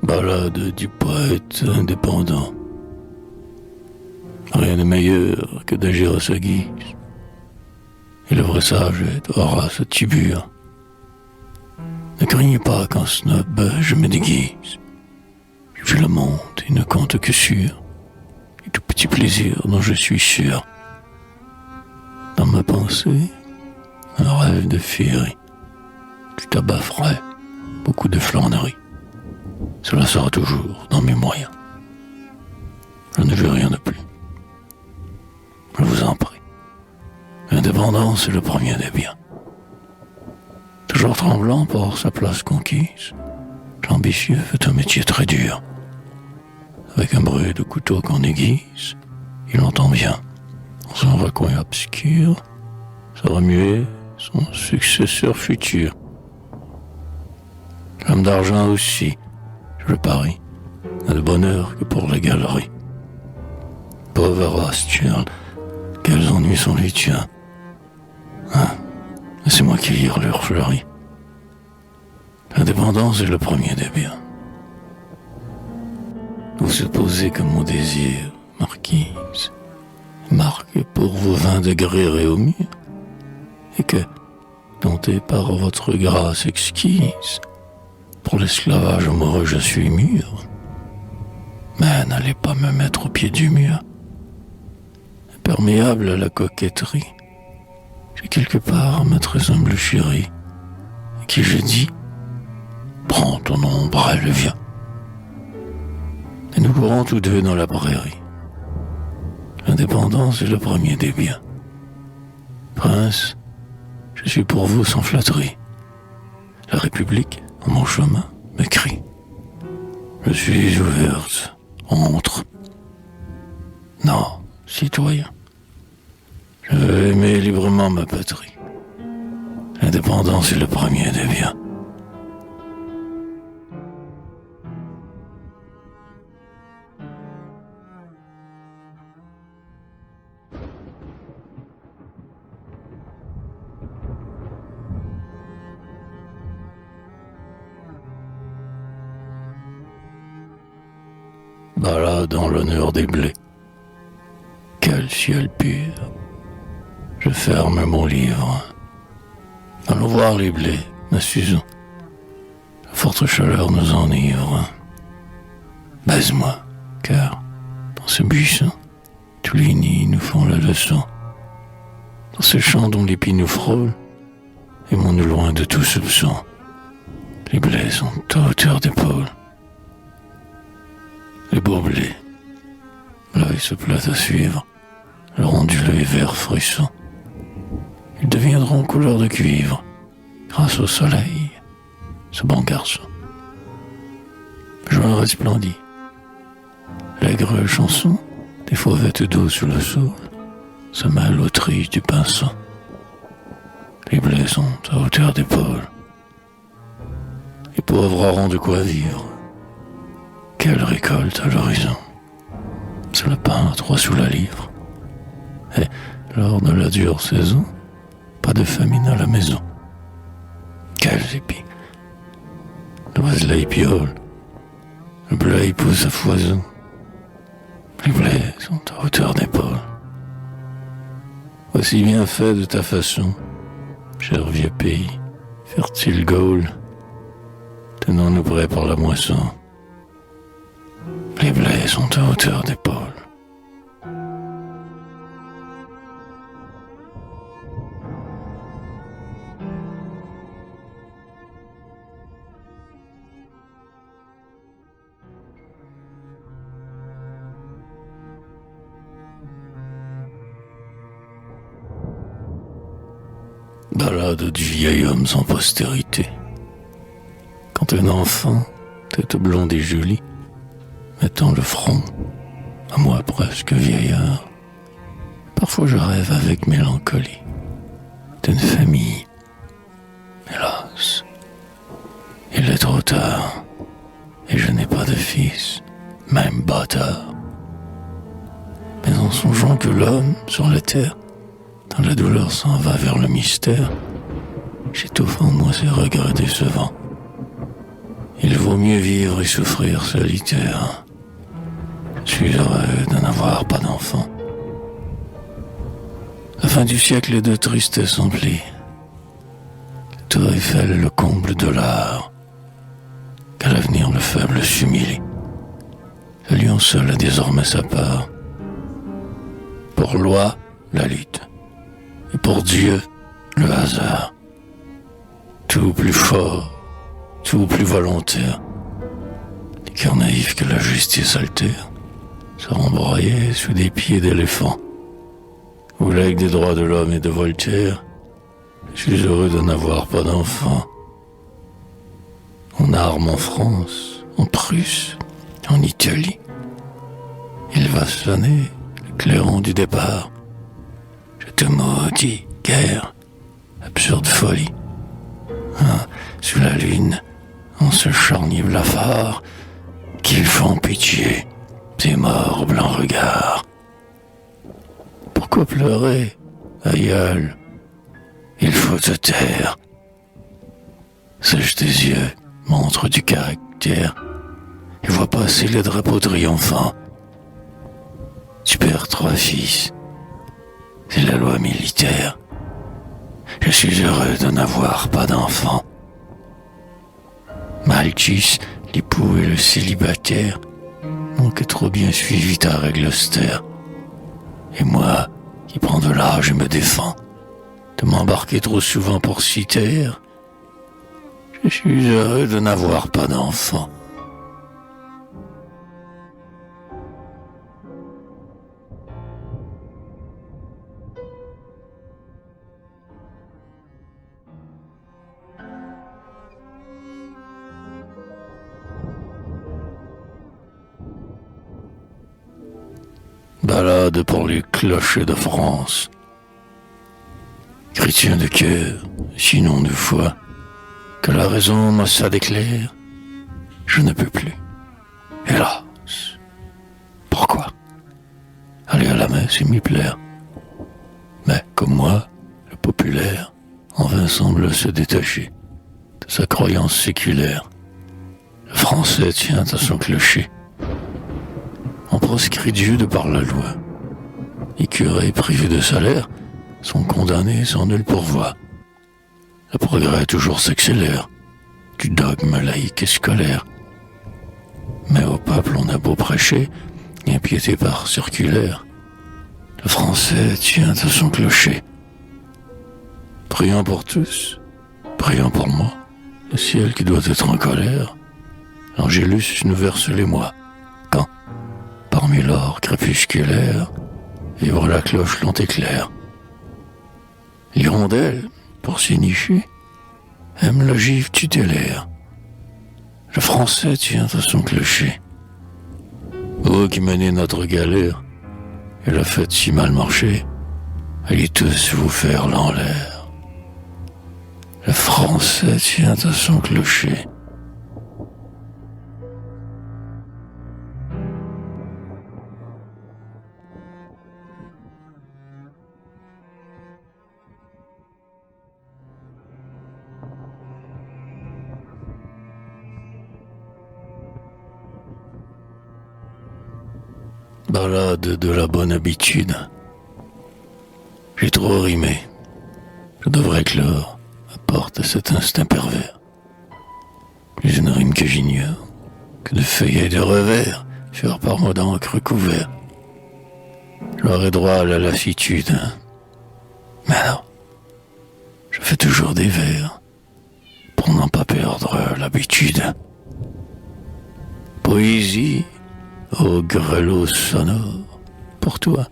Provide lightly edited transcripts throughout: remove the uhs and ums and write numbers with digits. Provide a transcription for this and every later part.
Balade du poète indépendant. Rien de meilleur que d'agir à sa guise. Et le vrai sage est Horace Tibur. Ne craignez pas qu'en snob je me déguise. Je fais le monde et ne compte que sur les tout petits plaisirs dont je suis sûr. Dans ma pensée, un rêve de féerie, du tabac frais, beaucoup de flânerie. Cela sera toujours dans mes moyens. Je ne veux rien de plus. Je vous en prie. L'indépendance est le premier des biens. Toujours tremblant pour sa place conquise, l'ambitieux fait un métier très dur. Avec un bruit de couteau qu'on aiguise, il entend bien, dans un recoin obscur, se remuer son successeur futur. L'homme d'argent aussi, je le parie, n'a de bonheur que pour les galeries. Pauvre Rothschild, quels ennuis sont les tiens. Hein, laissez-moi cueillir leurs fleuris. L'indépendance est le premier des biens. Vous supposez que mon désir, marquise, marque pour vos 20 degrés au mur, et que, dompté par votre grâce exquise, pour l'esclavage amoureux je suis mûr. Mais n'allez pas me mettre au pied du mur. Imperméable à la coquetterie, j'ai quelque part ma très humble chérie, à qui je dis, prends ton ombrelle, viens. Et nous courons tous deux dans la prairie. L'indépendance est le premier des biens. Prince, je suis pour vous sans flatterie. La République, en mon chemin, me crie. Je suis ouverte, entre. Non, citoyen. Je veux aimer librement ma patrie. L'indépendance est le premier des biens. Balade en l'honneur des blés. Quel ciel pur. Je ferme mon livre. Allons voir les blés, ma Susan. La forte chaleur nous enivre. Baise-moi, car dans ce buisson, tous les nids nous font la leçon. Dans ces champs dont l'épi nous frôle, aimons-nous loin de tout soupçon. Les blés sont à hauteur d'épaule. Les beaux blés, l'œil se plaît à suivre, leur ondulé vert frisson. Ils deviendront couleur de cuivre, grâce au soleil, ce bon garçon. Juin resplendit. L'aigre chanson des fauvettes d'eau sous le saule se mêle aux trilles du pinceau. Les blés sont à hauteur d'épaule. Les pauvres auront de quoi vivre. Quelle récolte à l'horizon. C'est le pain à 3 sous la livre. Et lors de la dure saison, pas de famine à la maison. Quels épis. L'oiselet piole. Le blé pousse à foison. Les blés sont à hauteur d'épaule. Aussi bien fait de ta façon, cher vieux pays, fertile Gaule. Tenons-nous prêts pour la moisson. Les blés sont à hauteur d'épaule. Balade du vieil homme sans postérité. Quand un enfant, tête blonde et jolie, mettant le front, à moi presque vieillard, parfois je rêve avec mélancolie d'une famille. Hélas, il est trop tard, et je n'ai pas de fils, même bâtard. Mais en songeant que l'homme, sur la terre, dans la douleur s'en va vers le mystère, j'étouffe en moi ces regrets décevants. Il vaut mieux vivre et souffrir solitaire. Je suis heureux de n'avoir pas d'enfant. La fin du siècle est de tristesse emplie. La tour Eiffel le comble de l'art. Qu'à l'avenir le faible s'humilie. Le lion seul a désormais sa part. Pour loi, la lutte. Et pour Dieu, le hasard. Tout plus fort, tout plus volontaire. Les cœurs naïfs que la justice altère seront broyés sous des pieds d'éléphants. Ou l'aigle des droits de l'homme et de Voltaire. Je suis heureux de n'avoir pas d'enfant. On arme en France, en Prusse, en Italie. Il va sonner le clairon du départ. Je te maudis, guerre, absurde folie. Ah, sous la lune, en ce charnier blafard, qu'ils font pitié, ces morts au blanc regard. Pourquoi pleurer, aïeul? Il faut te taire. Sèche tes yeux, montre du caractère, et vois passer le drapeau triomphant. Tu perds 3 fils, c'est la loi militaire. Je suis heureux de n'avoir pas d'enfant. Malchus, l'époux et le célibataire, n'ont que trop bien suivi ta règle austère. Et moi, qui prends de l'âge et me défends, de m'embarquer trop souvent pour s'y taire, je suis heureux de n'avoir pas d'enfant. Ballade pour les clochers de France. Chrétien de cœur, sinon de foi, que la raison m'assa d'éclair, je ne peux plus. Hélas! Pourquoi? Aller à la messe et m'y plaire. Mais, comme moi, le populaire, en vain semble se détacher de sa croyance séculaire. Le français tient à son clocher. On proscrit Dieu de par la loi. Les curés privés de salaire sont condamnés sans nulle pourvoi. Le progrès toujours s'accélère, du dogme laïque et scolaire. Mais au peuple on a beau prêcher, impiété par circulaire, le français tient à son clocher. Prions pour tous, prions pour moi, le ciel qui doit être en colère, l'Angélus nous verse les mois. Quand, parmi l'or crépusculaire, vibre la cloche long éclair. L'hirondelle, pour s'y nicher, aime le givre tutélaire. Le français tient à son clocher. Vous qui menez notre galère, et la fête si mal marché, allez tous vous faire l'enlaire. Le français tient à son clocher. Ballade de la bonne habitude. J'ai trop rimé. Je devrais clore à porte cet instinct pervers. Plus je ne rime que j'ignore, que de feuillets de revers, faire par moi d'encre couvert. J'aurais droit à la lassitude. Mais non, je fais toujours des vers, pour n'en pas perdre l'habitude. Poésie, ô grelot sonore, pour toi,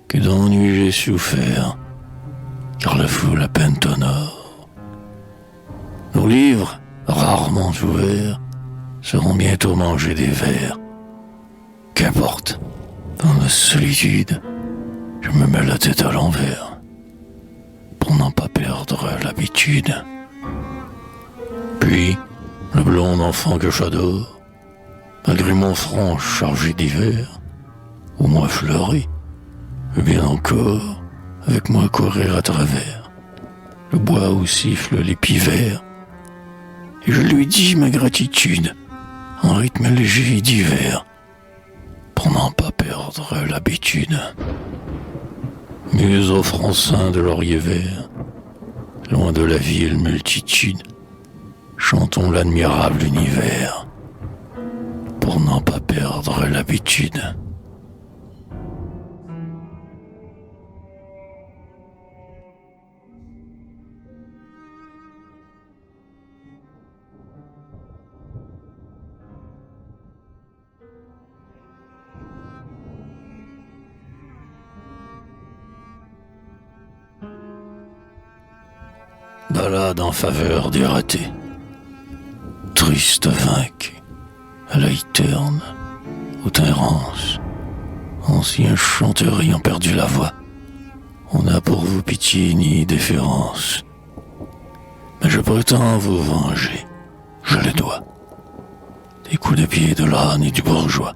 que d'ennui j'ai souffert, car la foule à peine t'honore. Nos livres, rarement ouverts, seront bientôt mangés des vers. Qu'importe, dans la solitude, je me mets la tête à l'envers, pour n'en pas perdre l'habitude. Puis, le blond enfant que j'adore, malgré mon front chargé d'hiver, au moins fleuri, veut bien encore avec moi courir à travers le bois où sifflent les pivers. et je lui dis ma gratitude en rythme léger d'hiver, pour n'en pas perdre l'habitude. Muse au front sain de laurier vert, loin de la ville multitude, chantons l'admirable univers, pour n'en pas perdre l'habitude. Ballade en faveur des ratés, triste vaincu, à la terne, au teint rance, anciens chanteurs ayant perdu la voix, on n'a pour vous pitié ni déférence. Mais je prétends vous venger, je le dois, des coups de pied de l'âne et du bourgeois,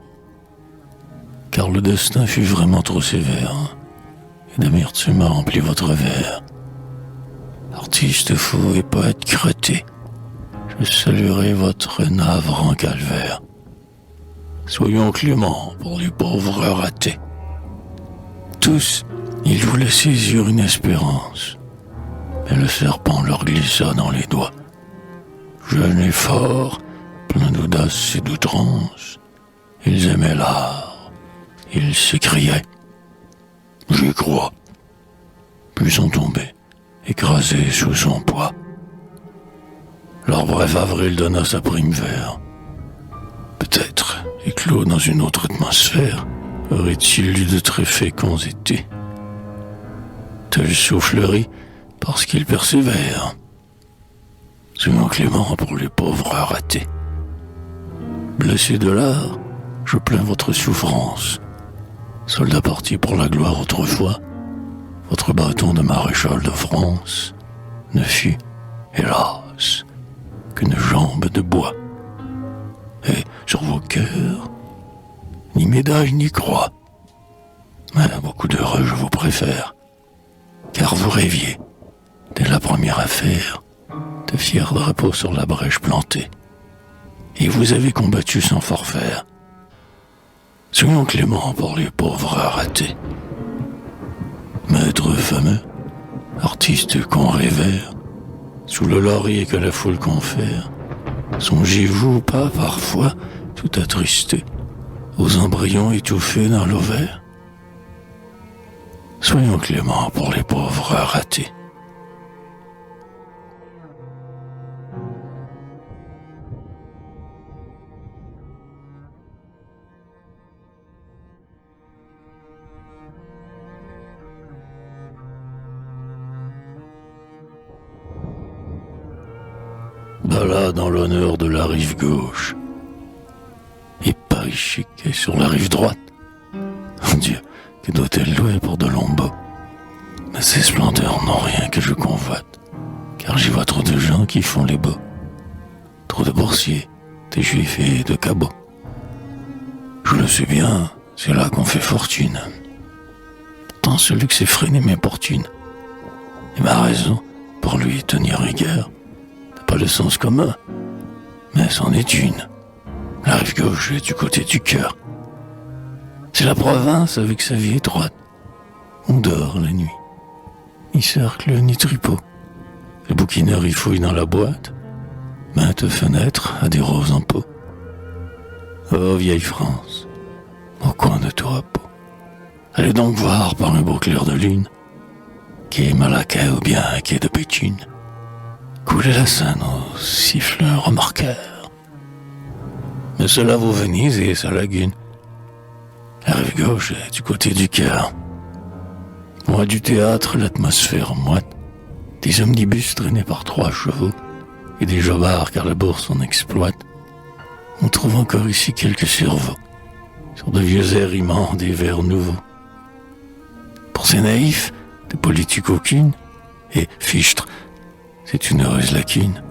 car le destin fut vraiment trop sévère, et d'amertume a rempli votre verre. Artiste fou et poète crotté, je saluerai votre navrant calvaire. Soyons cléments pour les pauvres ratés. Tous, ils voulaient saisir une espérance, mais le serpent leur glissa dans les doigts. Jeune et fort, plein d'audace et d'outrance, ils aimaient l'art, ils s'écriaient « J'y crois », puis sont tombés, écrasés sous son poids. Leur bref avril donna sa prime vert. Peut-être, éclos dans une autre atmosphère, aurait-il eu de très féconds étés. Telle soufflerie, parce qu'ils persévèrent. Soyons clément pour les pauvres ratés. Blessé de l'art, je plains votre souffrance. Soldat parti pour la gloire autrefois, votre bâton de maréchal de France ne fut, hélas, qu'une jambe de bois. Et sur vos cœurs, ni médaille ni croix. Mais beaucoup d'heureux je vous préfère, car vous rêviez, dès la première affaire, de fiers drapeaux sur la brèche plantée, et vous avez combattu sans forfaire. Soyons cléments pour les pauvres ratés. Maître fameux, artiste qu'on révère, sous le laurier que la foule confère, songez-vous pas parfois, tout attristé, aux embryons étouffés dans l'ovaire? Soyons cléments pour les pauvres ratés. Ballade en l'honneur de la rive gauche, et Paris chic est sur la rive droite. Mon Dieu, que doit-elle louer pour de longs beaux? Mais ces splendeurs n'ont rien que je convoite, car j'y vois trop de gens qui font les beaux, trop de boursiers, des juifs et de cabots. Je le sais bien, c'est là qu'on fait fortune. Tant ce luxe effréné m'importune, et ma raison, pour lui tenir rigueur, pas le sens commun, mais c'en est une. La rive gauche est du côté du cœur. C'est la province avec sa vie étroite. On dort la nuit, ni cercle ni tripot. Le bouquineur y fouille dans la boîte, maintes fenêtres à des roses en pot. Oh vieille France, au coin de ton repos, allez donc voir par un beau clair de lune, qui est Malaquais ou bien qui est de Béthune, couler la Seine au siffle remorqueur. Mais cela vaut Venise et sa lagune. La rive gauche est du côté du cœur. Loin du théâtre, l'atmosphère moite, des omnibus traînés par 3 chevaux et des jobards car la bourse en exploite. On trouve encore ici quelques cerveaux sur de vieux airs immenses, des vers nouveaux. Pour ces naïfs, de politique aucune, et fichtre, c'est une heureuse lacune.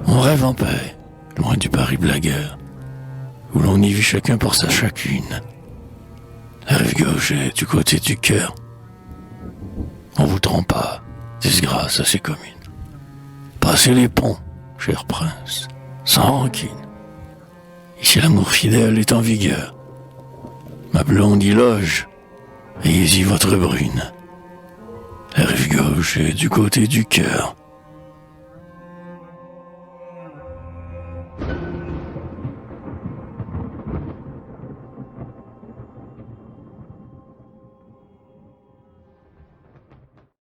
On rêve en paix, loin du Paris blagueur, où l'on y vit chacun pour sa chacune. La rive gauche est du côté du cœur. On vous trompe pas, disgrâce à ces communes. Passez les ponts, cher prince, sans rancune. Ici l'amour fidèle est en vigueur. Ma blonde y loge, ayez-y votre brune. La rive gauche est du côté du cœur.